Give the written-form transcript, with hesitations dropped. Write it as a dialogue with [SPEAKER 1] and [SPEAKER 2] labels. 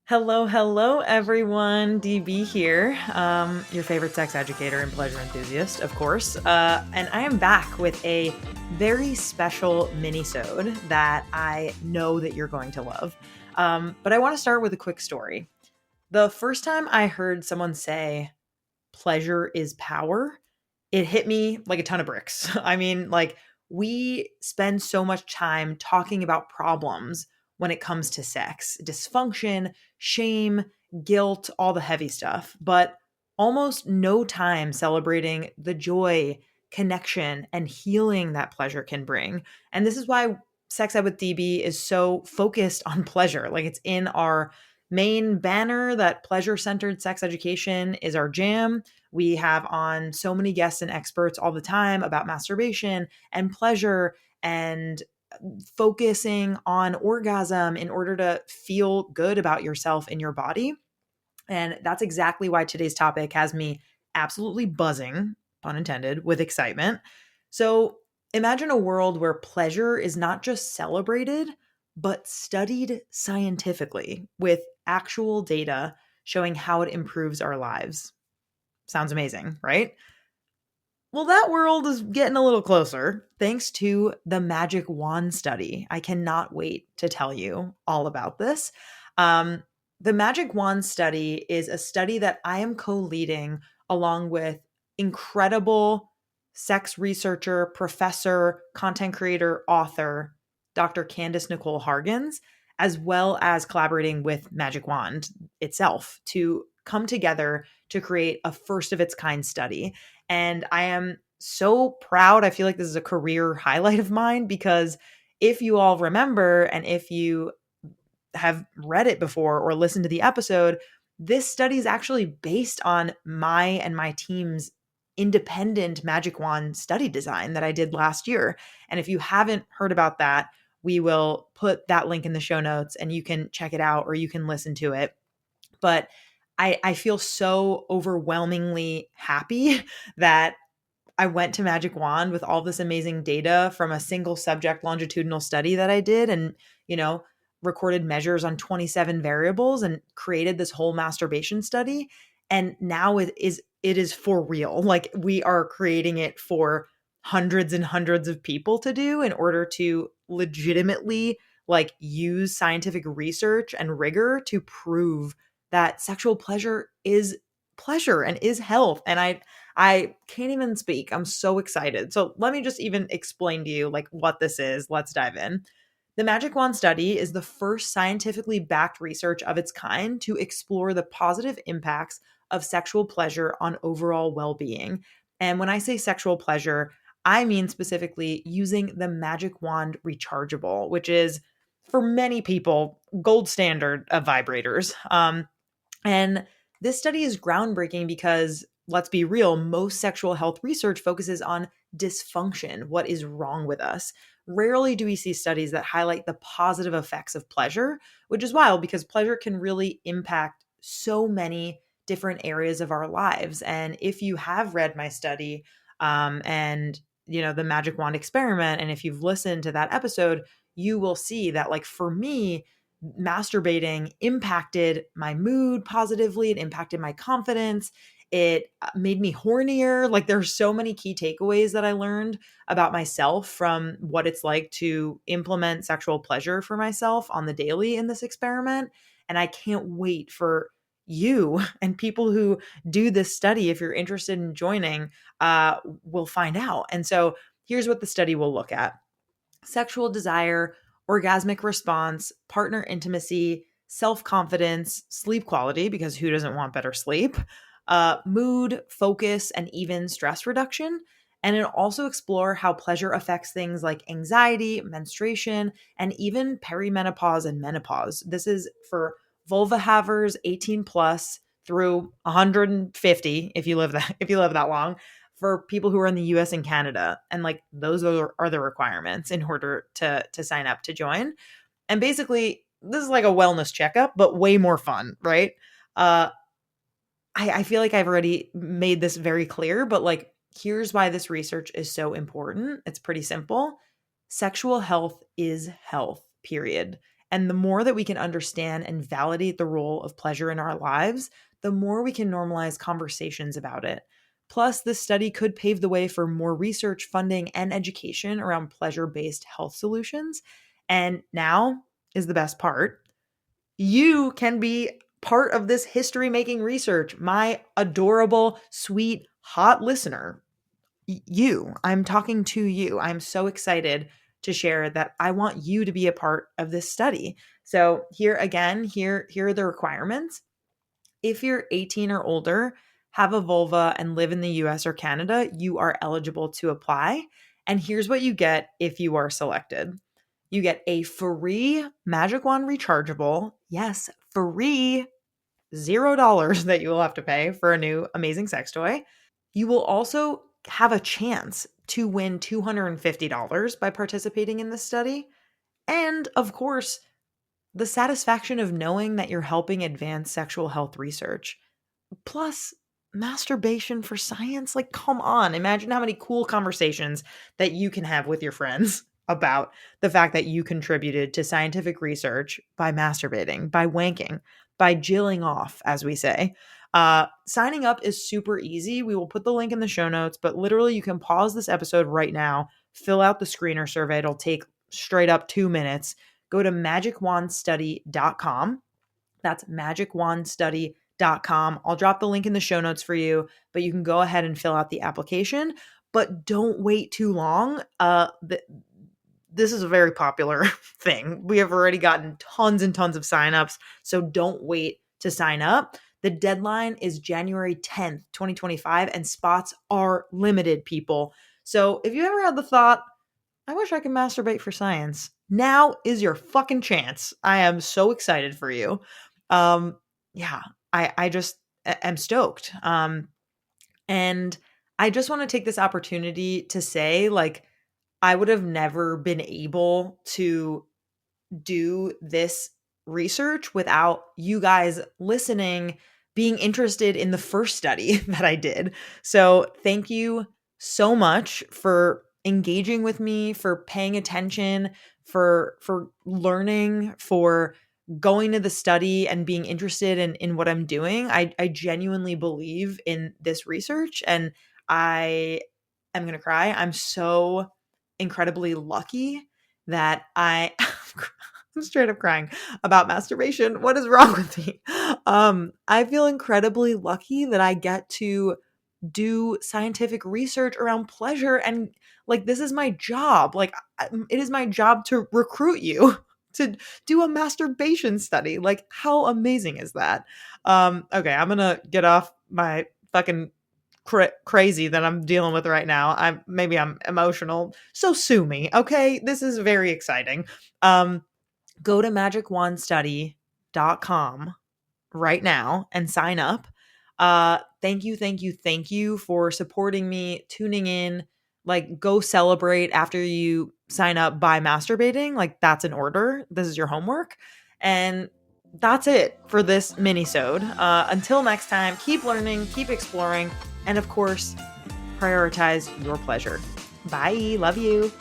[SPEAKER 1] Hello, hello, everyone. DB here, your favorite sex educator and pleasure enthusiast, of course. And I am back with a very special mini-sode that I know that you're going to love. But I want to start with a quick story. The first time I heard someone say pleasure is power, it hit me like a ton of bricks. I mean, like, we spend so much time talking about problems when it comes to sex, dysfunction, shame, guilt, all the heavy stuff, but almost no time celebrating the joy, connection, and healing that pleasure can bring. And this is why Sex Ed with DB is so focused on pleasure. Like, it's in our main banner that pleasure centered sex education is our jam. We have on so many guests and experts all the time about masturbation and pleasure and focusing on orgasm in order to feel good about yourself and your body. And that's exactly why today's topic has me absolutely buzzing, pun intended, with excitement. So imagine a world where pleasure is not just celebrated, but studied scientifically with actual data showing how it improves our lives. Sounds amazing, right? Well, that world is getting a little closer thanks to the Magic Wand study. I cannot wait to tell you all about this. Um, the Magic Wand study is a study that I am co leading along with incredible sex researcher, professor, content creator, author, Dr. Candice Nicole Hargens, as well as collaborating with Magic Wand itself to come together to create a first of its kind study. And I am so proud. I feel like this is a career highlight of mine because if you all remember, and if you have read it before or listened to the episode, this study is actually based on my and my team's independent Magic Wand study design that I did last year. And if you haven't heard about that, we will put that link in the show notes and you can check it out or you can listen to it. But I feel so overwhelmingly happy that I went to Magic Wand with all this amazing data from a single subject longitudinal study that I did and, you know, recorded measures on 27 variables and created this whole masturbation study. And now it is for real. Like, we are creating it for hundreds and hundreds of people to do in order to legitimately like use scientific research and rigor to prove that sexual pleasure is pleasure and is health. And I can't even speak. I'm so excited. So let me just even explain to you like what this is. Let's dive in. The Magic Wand study is the first scientifically backed research of its kind to explore the positive impacts of sexual pleasure on overall well-being. And when I say sexual pleasure, I mean specifically using the Magic Wand Rechargeable, which is for many people gold standard of vibrators. And this study is groundbreaking because, let's be real, most sexual health research focuses on dysfunction, what is wrong with us. Rarely do we see studies that highlight the positive effects of pleasure, which is wild because pleasure can really impact so many different areas of our lives. And if you have read my study and the Magic Wand experiment, and if you've listened to that episode, you will see that, like, for me, masturbating impacted my mood positively. It impacted my confidence. It made me hornier. Like, there's so many key takeaways that I learned about myself from what it's like to implement sexual pleasure for myself on the daily in this experiment. And I can't wait for you and people who do this study, if you're interested in joining, will find out. And so here's what the study will look at: sexual desire, orgasmic response, partner intimacy, self confidence, sleep quality, because who doesn't want better sleep, mood, focus, and even stress reduction. And it'll also explore how pleasure affects things like anxiety, menstruation, and even perimenopause and menopause. This is for vulva havers 18 plus through 150 if you live that long, for people who are in the US and Canada. And like, those are the requirements in order to sign up to join. And basically, this is like a wellness checkup, but way more fun, right? Uh, I feel like I've already made this very clear, but like, here's why this research is so important. It's pretty simple. Sexual health is health, period. And the more that we can understand and validate the role of pleasure in our lives, the more we can normalize conversations about it. Plus, this study could pave the way for more research, funding, and education around pleasure based health solutions. And now is the best part. You can be part of this history making research, my adorable, sweet, hot listener. I'm talking to you. I'm so excited to share that I want you to be a part of this study. So, here are the requirements. If you're 18 or older, have a vulva, and live in the US or Canada, you are eligible to apply. And here's what you get if you are selected. You get a free Magic Wand Rechargeable. Yes, free, $0 that you will have to pay for a new amazing sex toy. You will also have a chance to win $250 by participating in this study. And of course, the satisfaction of knowing that you're helping advance sexual health research. Plus, masturbation for science. Like, come on. Imagine how many cool conversations that you can have with your friends about the fact that you contributed to scientific research by masturbating, by wanking, by jilling off, as we say. Signing up is super easy. We will put the link in the show notes, but literally you can pause this episode right now, fill out the screener survey. It'll take straight up 2 minutes. Go to magicwandstudy.com. That's magicwandstudy.com. I'll drop the link in the show notes for you, but you can go ahead and fill out the application, but don't wait too long. This is a very popular thing. We have already gotten tons and tons of signups, so don't wait to sign up. The deadline is January 10th, 2025, and spots are limited, people. So if you ever had the thought, I wish I could masturbate for science, now is your fucking chance. I am so excited for you. Yeah, I just am stoked. And I just want to take this opportunity to say, like, I would have never been able to do this research without you guys listening, being interested in the first study that I did. So thank you so much for engaging with me, for paying attention, for learning, for going to the study and being interested in what I'm doing. I genuinely believe in this research, and I am going to cry. I'm so incredibly lucky that I'm straight up crying about masturbation. What is wrong with me? I feel incredibly lucky that I get to do scientific research around pleasure, and like, this is my job. Like, it is my job to recruit you to do a masturbation study. Like, how amazing is that? Okay, I'm gonna get off my fucking crazy that I'm dealing with right now. I'm emotional. So sue me, okay? This is very exciting. Go to magicwandstudy.com right now and sign up. Thank you for supporting me, tuning in. Like, go celebrate after you sign up by masturbating. Like, that's an order. This is your homework. And that's it for this mini-sode. Until next time, keep learning, keep exploring, and of course, prioritize your pleasure. Bye. Love you.